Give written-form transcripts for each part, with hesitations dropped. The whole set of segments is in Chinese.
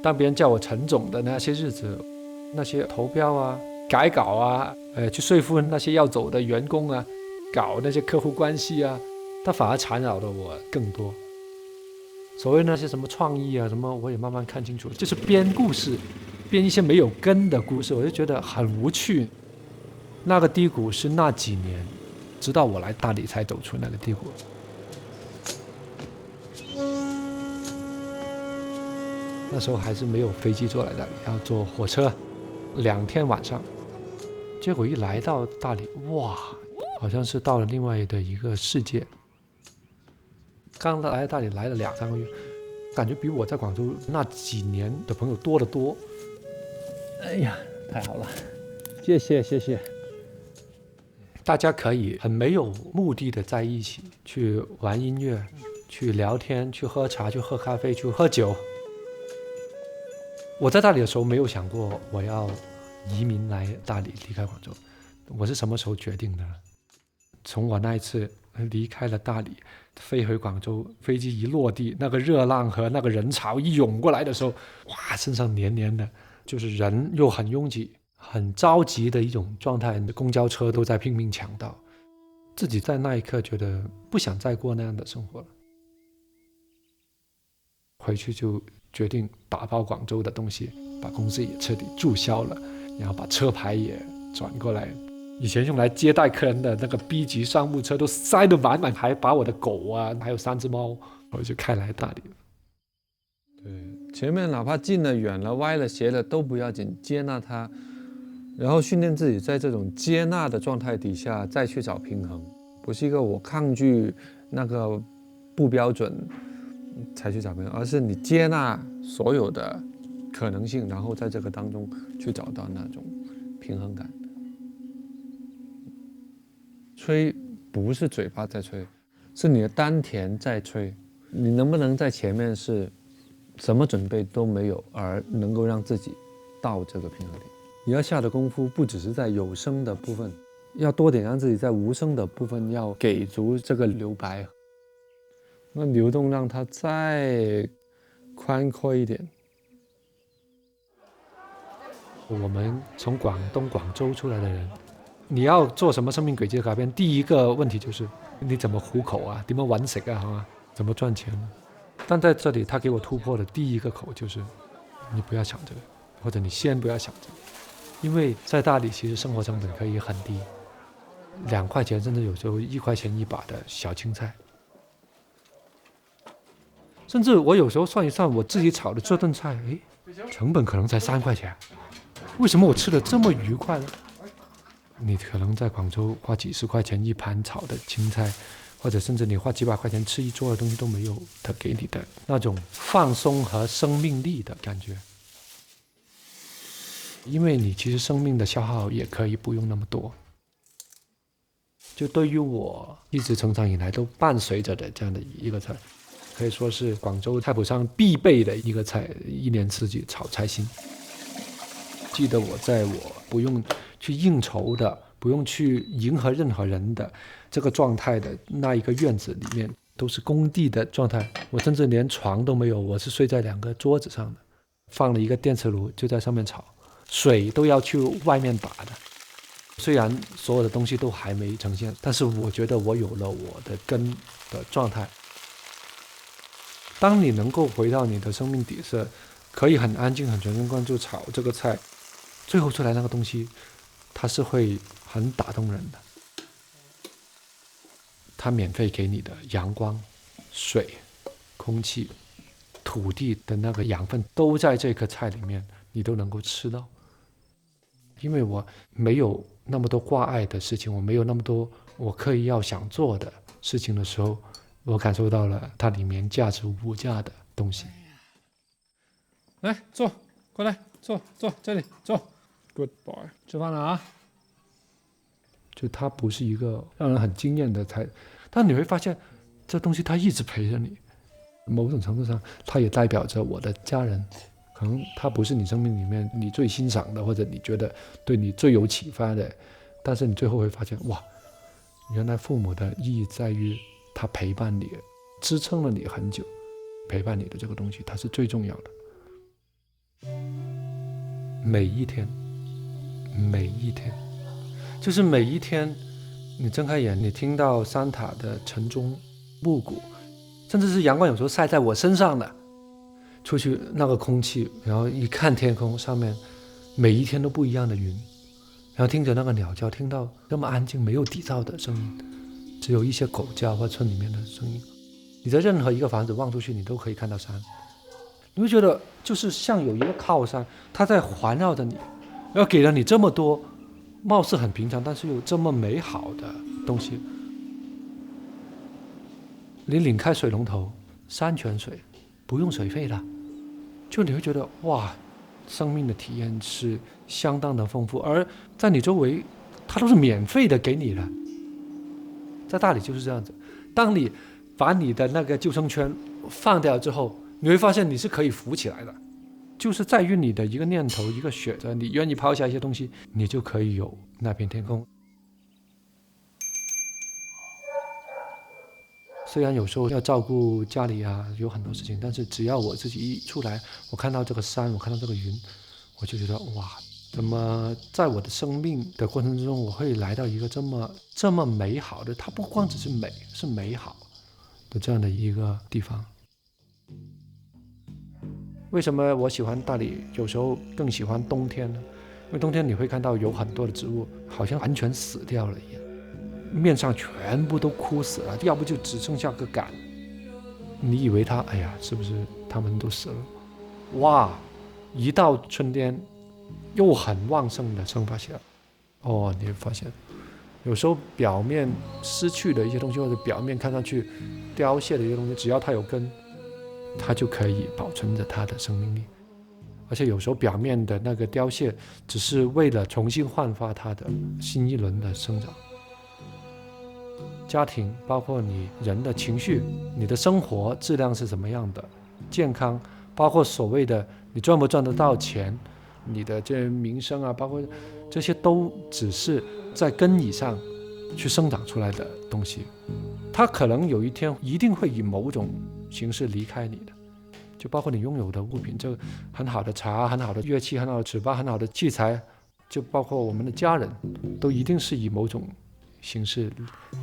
当别人叫我陈总的那些日子，那些投标啊、改稿啊，去说服那些要走的员工啊，搞那些客户关系啊，它反而缠绕的我更多。所谓那些什么创意啊什么，我也慢慢看清楚了，就是编故事，编一些没有根的故事，我就觉得很无趣。那个低谷是那几年，直到我来大理才走出那个低谷。那时候还是没有飞机坐来大理，要坐火车，2天晚上。结果一来到大理，哇，好像是到了另外的一个世界。刚来大理来了2、3个月，感觉比我在广州那几年的朋友多得多。哎呀，太好了，谢谢谢谢。大家可以很没有目的的在一起，去玩音乐，去聊天，去喝茶，去喝咖啡，去喝酒。我在大理的时候没有想过我要移民来大理，离开广州。我是什么时候决定的？从我那一次离开了大理，飞回广州，飞机一落地，那个热浪和那个人潮一涌过来的时候，哇，身上黏黏的，就是人又很拥挤，很着急的一种状态，公交车都在拼命抢道。自己在那一刻觉得不想再过那样的生活了，回去就决定打包广州的东西，把公司也彻底注销了，然后把车牌也转过来。以前用来接待客人的那个 B 级商务车都塞得满满，还把我的狗啊，还有3只猫，我就开来大理了。对，前面哪怕近了、远了、歪了、斜了都不要紧，接纳它，然后训练自己在这种接纳的状态底下再去找平衡，不是一个我抗拒那个不标准才去找平衡，而是你接纳所有的可能性，然后在这个当中去找到那种平衡感。吹不是嘴巴在吹，是你的丹田在吹。你能不能在前面是什么准备都没有，而能够让自己到这个平衡点？你要下的功夫不只是在有声的部分，要多点让自己在无声的部分要给足这个留白，那流动让它再宽阔一点。我们从广东广州出来的人，你要做什么生命轨迹的改变，第一个问题就是你怎么糊口啊，點樣揾食啊，係嘛？怎麼賺錢呢？但在这里他给我突破的第一个口就是你不要想这个，或者你先不要想这个，因为在大理其实生活成本可以很低，2块钱甚至有时候1块钱一把的小青菜，甚至我有时候算一算我自己炒的这顿菜，成本可能才3块钱，为什么我吃的这么愉快呢？你可能在广州花几十块钱一盘炒的青菜，或者甚至你花几百块钱吃一桌的东西都没有他给你的那种放松和生命力的感觉。因为你其实生命的消耗也可以不用那么多。就对于我一直成长以来都伴随着的这样的一个菜，可以说是广州菜谱上必备的一个菜，1年4季炒菜心。记得我在我不用去应酬的，不用去迎合任何人的这个状态的那一个院子里面，都是工地的状态，我甚至连床都没有，我是睡在2个桌子上的，放了一个电磁炉就在上面炒，水都要去外面打的。虽然所有的东西都还没呈现，但是我觉得我有了我的根的状态。当你能够回到你的生命底色，可以很安静很全神贯注炒这个菜，最后出来那个东西它是会很打动人的。它免费给你的阳光、水、空气、土地的那个养分都在这个菜里面，你都能够吃到。因为我没有那么多挂碍的事情，我没有那么多我刻意要想做的事情的时候，我感受到了它里面价值无价的东西。来坐，过来坐，这里坐。Good boy， 吃饭了啊！就它不是一个让人很惊艳的菜，但你会发现这东西它一直陪着你，某种程度上它也代表着我的家人。可能它不是你生命里面你最欣赏的，或者你觉得对你最有启发的，但是你最后会发现，哇，原来父母的意义在于他陪伴你，支撑了你很久，陪伴你的这个东西它是最重要的。每一天，每一天，就是每一天，你睁开眼，你听到山塔的晨钟、暮鼓，甚至是阳光有时候晒在我身上的，出去那个空气，然后一看天空上面，每一天都不一样的云，然后听着那个鸟叫，听到那么安静没有底噪的声音，只有一些狗叫或村里面的声音。你在任何一个房子望出去，你都可以看到山，你会觉得就是像有一个靠山，它在环绕着你，然后给了你这么多貌似很平常但是又这么美好的东西。你拧开水龙头，山泉水，不用水费的，就你会觉得哇，生命的体验是相当的丰富，而在你周围它都是免费的给你的。在大理就是这样子，当你把你的那个救生圈放掉之后，你会发现你是可以浮起来的，就是在于你的一个念头，一个选择，你愿意抛下一些东西，你就可以有那片天空。虽然有时候要照顾家里啊，有很多事情，但是只要我自己一出来，我看到这个山，我看到这个云，我就觉得哇，怎么在我的生命的过程之中，我会来到一个这么美好的，它不光只是美，是美好的这样的一个地方。为什么我喜欢大理，有时候更喜欢冬天呢？因为冬天你会看到有很多的植物好像完全死掉了一样，面上全部都枯死了，要不就只剩下个杆。你以为它，哎呀，是不是它们都死了？哇，一到春天又很旺盛的生发起来。哦，你会发现有时候表面失去的一些东西，或者表面看上去凋谢的一些东西，只要它有根，它就可以保存着它的生命力。而且有时候表面的那个凋谢只是为了重新焕发它的新一轮的生长。家庭包括你人的情绪，你的生活质量是怎么样的，健康，包括所谓的你赚不赚得到钱，你的这名声啊，包括这些都只是在根以上去生长出来的东西，它可能有一天一定会以某种形式离开你的。就包括你拥有的物品，这很好的茶，很好的乐器，很好的纸巴，很好的器材，就包括我们的家人，都一定是以某种形式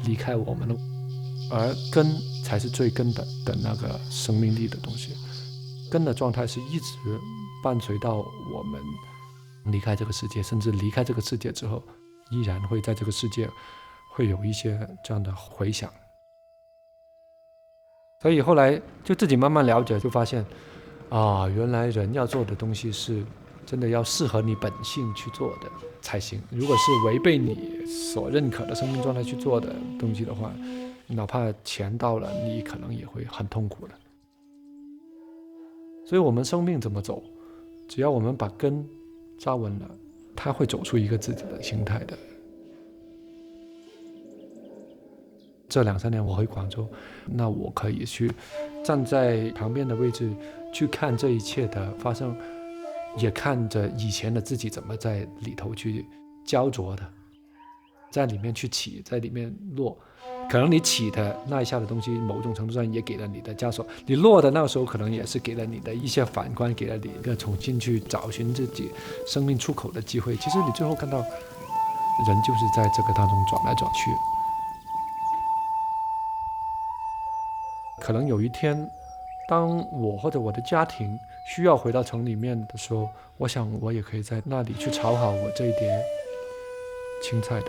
离开我们的，而根才是最根本的那个生命力的东西。根的状态是一直伴随到我们离开这个世界，甚至离开这个世界之后，依然会在这个世界会有一些这样的回响。所以后来就自己慢慢了解，就发现啊，原来人要做的东西是真的要适合你本性去做的才行。如果是违背你所认可的生命状态去做的东西的话，哪怕钱到了，你可能也会很痛苦的。所以我们生命怎么走，只要我们把根扎稳了，它会走出一个自己的形态的。这2-3年我回广州，那我可以去站在旁边的位置去看这一切的发生，也看着以前的自己怎么在里头去焦灼的，在里面去起，在里面落。可能你起的那一下的东西，某种程度上也给了你的枷锁，你落的那个时候可能也是给了你的一些反观，给了你一个重新去找寻自己生命出口的机会。其实你最后看到人就是在这个当中转来转去。可能有一天，当我或者我的家庭需要回到城里面的时候，我想我也可以在那里去炒好我这一碟青菜的。